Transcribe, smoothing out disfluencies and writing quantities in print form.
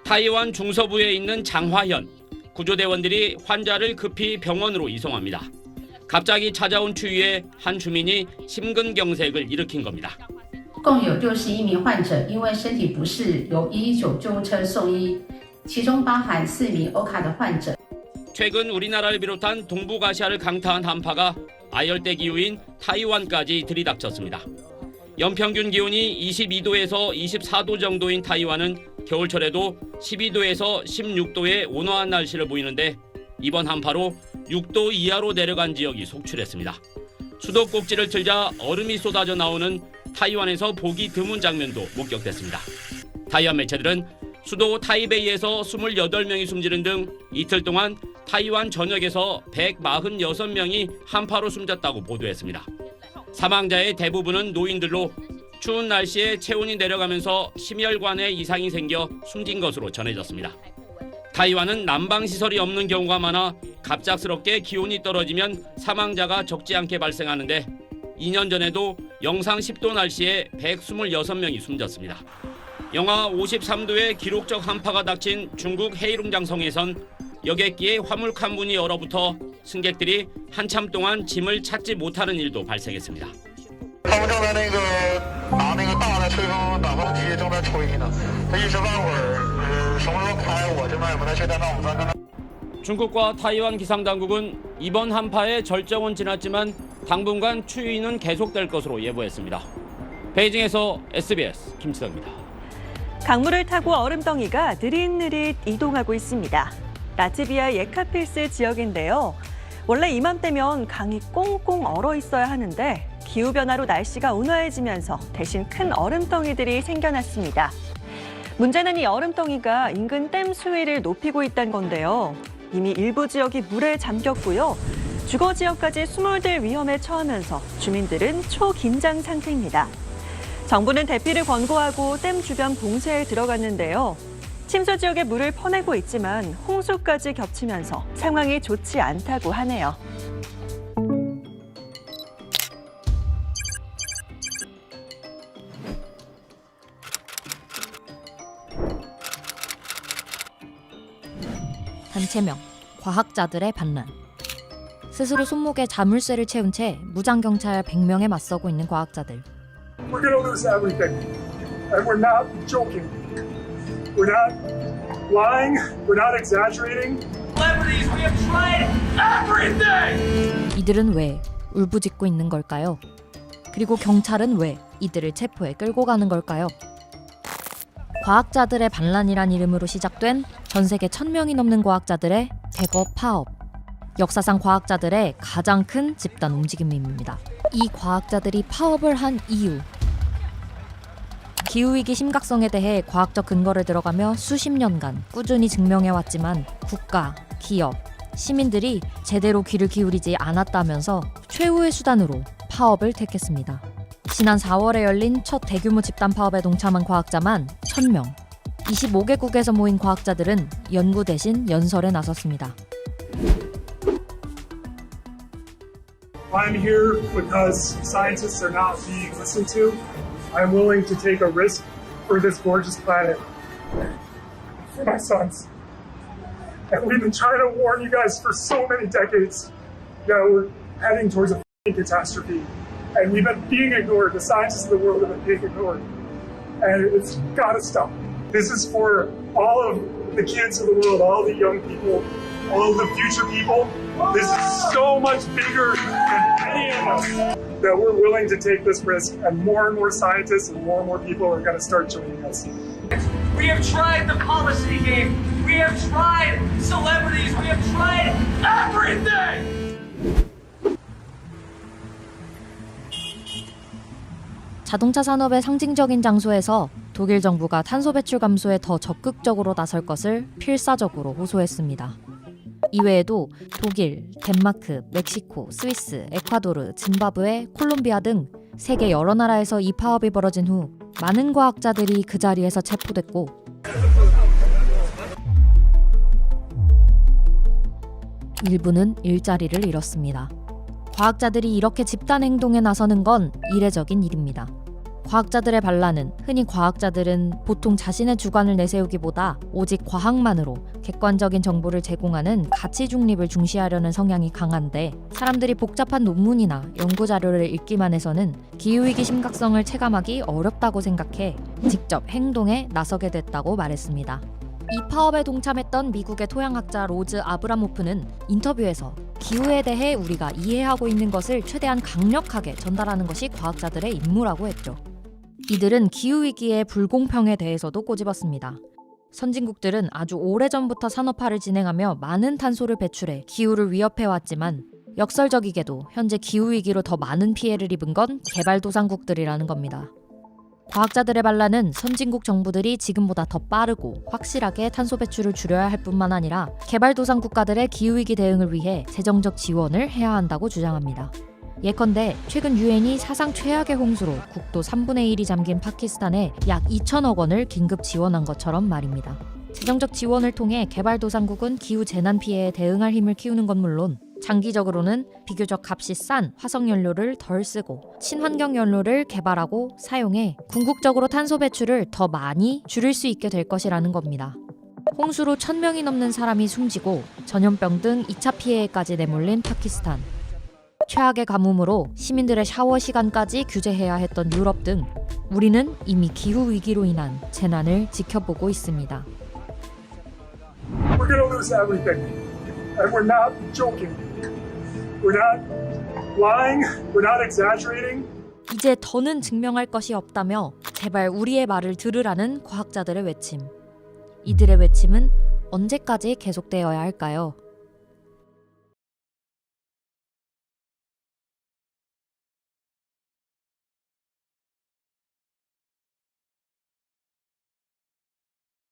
타이완 중서부에 있는 장화현. 구조대원들이 환자를 급히 병원으로 이송합니다. 갑자기 찾아온 추위에 한 주민이 심근경색을 일으킨 겁니다. 共有61名患者因为身体不适由119救护车送医，其中包含4名欧卡的患者。 최근 우리나라를 비롯한 동북아시아를 강타한 한파가 아열대 기후인 타이완까지 들이닥쳤습니다. 연평균 기온이 22도에서 24도 정도인 타이완은 겨울철에도 12도에서 16도의 온화한 날씨를 보이는데 이번 한파로 6도 이하로 내려간 지역이 속출했습니다. 수도꼭지를 틀자 얼음이 쏟아져 나오는 타이완에서 보기 드문 장면도 목격됐습니다. 타이완 매체들은 수도 타이베이에서 28명이 숨지는 등 이틀 동안 타이완 전역에서 146명이 한파로 숨졌다고 보도했습니다. 사망자의 대부분은 노인들로 추운 날씨에 체온이 내려가면서 심혈관에 이상이 생겨 숨진 것으로 전해졌습니다. 타이완은 난방시설이 없는 경우가 많아 갑작스럽게 기온이 떨어지면 사망자가 적지 않게 발생하는데 2년 전에도 영상 10도 날씨에 126명이 숨졌습니다. 영하 53도의 기록적 한파가 닥친 중국 헤이룽장성에선 여객기의 화물칸 문이 얼어붙어 승객들이 한참 동안 짐을 찾지 못하는 일도 발생했습니다. 중국과 타이완 기상당국은 이번 한파의 절정은 지났지만 당분간 추위는 계속될 것으로 예보했습니다. 베이징에서 SBS 김치덕입니다. 강물을 타고 얼음덩이가 느릿느릿 이동하고 있습니다. 라트비아 예카필스 지역인데요. 원래 이맘때면 강이 꽁꽁 얼어 있어야 하는데 기후변화로 날씨가 온화해지면서 대신 큰 얼음덩이들이 생겨났습니다. 문제는 이 얼음덩이가 인근 댐 수위를 높이고 있다는 건데요. 이미 일부 지역이 물에 잠겼고요. 주거 지역까지 수몰될 위험에 처하면서 주민들은 초긴장 상태입니다. 정부는 대피를 권고하고 댐 주변 봉쇄에 들어갔는데요. 침수 지역에 물을 퍼내고 있지만 홍수까지 겹치면서 상황이 좋지 않다고 하네요. 단체명, 과학자들의 반란. 스스로 손목에 자물쇠를 채운 채 무장경찰 100명에 맞서고 있는 과학자들. We're going to lose everything. And we're not joking. We're not lying. We're not exaggerating. Celebrities, we have tried everything! 이들은 왜 울부짖고 있는 걸까요? 그리고 경찰은 왜 이들을 체포해 끌고 가는 걸까요? 과학자들의 반란이란 이름으로 시작된 전 세계 1000명이 넘는 과학자들의 대거 파업. 역사상 과학자들의 가장 큰 집단 움직임입니다. 이 과학자들이 파업을 한 이유. 기후위기 심각성에 대해 과학적 근거를 들어가며 수십 년간 꾸준히 증명해왔지만 국가, 기업, 시민들이 제대로 귀를 기울이지 않았다면서 최후의 수단으로 파업을 택했습니다. 지난 4월에 열린 첫 대규모 집단 파업에 동참한 과학자만 1000명. 25개국에서 모인 과학자들은 연구 대신 연설에 나섰습니다. I'm here because scientists are not being listened to. I'm willing to take a risk for this gorgeous planet. For my sons. And we've been trying to warn you guys for so many decades that we're heading towards a catastrophe. And we've been being ignored. The scientists of the world have been being ignored. And it's got to stop. This is for all of the kids of the world, all the young people, all of the future people. This is so much bigger than any of us that we're willing to take this risk. And more scientists and more people are going to start joining us. We have tried the policy game. We have tried celebrities. We have tried everything! 자동차 산업의 상징적인 장소에서 독일 정부가 탄소 배출 감소에 더 적극적으로 나설 것을 필사적으로 호소했습니다. 이외에도 독일, 덴마크, 멕시코, 스위스, 에콰도르, 짐바브웨, 콜롬비아 등 세계 여러 나라에서 이 파업이 벌어진 후 많은 과학자들이 그 자리에서 체포됐고 일부는 일자리를 잃었습니다. 과학자들이 이렇게 집단 행동에 나서는 건 이례적인 일입니다. 과학자들의 반란은 흔히 과학자들은 보통 자신의 주관을 내세우기보다 오직 과학만으로 객관적인 정보를 제공하는 가치 중립을 중시하려는 성향이 강한데 사람들이 복잡한 논문이나 연구 자료를 읽기만 해서는 기후위기 심각성을 체감하기 어렵다고 생각해 직접 행동에 나서게 됐다고 말했습니다. 이 파업에 동참했던 미국의 토양학자 로즈 아브라모프는 인터뷰에서 기후에 대해 우리가 이해하고 있는 것을 최대한 강력하게 전달하는 것이 과학자들의 임무라고 했죠. 이들은 기후위기의 불공평에 대해서도 꼬집었습니다. 선진국들은 아주 오래전부터 산업화를 진행하며 많은 탄소를 배출해 기후를 위협해왔지만 역설적이게도 현재 기후위기로 더 많은 피해를 입은 건 개발도상국들이라는 겁니다. 과학자들의 반란은 선진국 정부들이 지금보다 더 빠르고 확실하게 탄소 배출을 줄여야 할 뿐만 아니라 개발도상 국가들의 기후위기 대응을 위해 재정적 지원을 해야 한다고 주장합니다. 예컨대 최근 유엔이 사상 최악의 홍수로 국토 3분의 1이 잠긴 파키스탄에 약 2천억 원을 긴급 지원한 것처럼 말입니다. 재정적 지원을 통해 개발도상국은 기후 재난 피해에 대응할 힘을 키우는 건 물론 장기적으로는 비교적 값이 싼 화석연료를 덜 쓰고 친환경 연료를 개발하고 사용해 궁극적으로 탄소 배출을 더 많이 줄일 수 있게 될 것이라는 겁니다. 홍수로 1,000명이 넘는 사람이 숨지고 전염병 등 2차 피해까지 내몰린 파키스탄. 최악의 가뭄으로 시민들의 샤워 시간까지 규제해야 했던 유럽 등 우리는 이미 기후 위기로 인한 재난을 지켜보고 있습니다. We're gonna lose everything. And we're not joking. We're not lying. We're not exaggerating. 이제 더는 증명할 것이 없다며 제발 우리의 말을 들으라는 과학자들의 외침. 이들의 외침은 언제까지 계속되어야 할까요?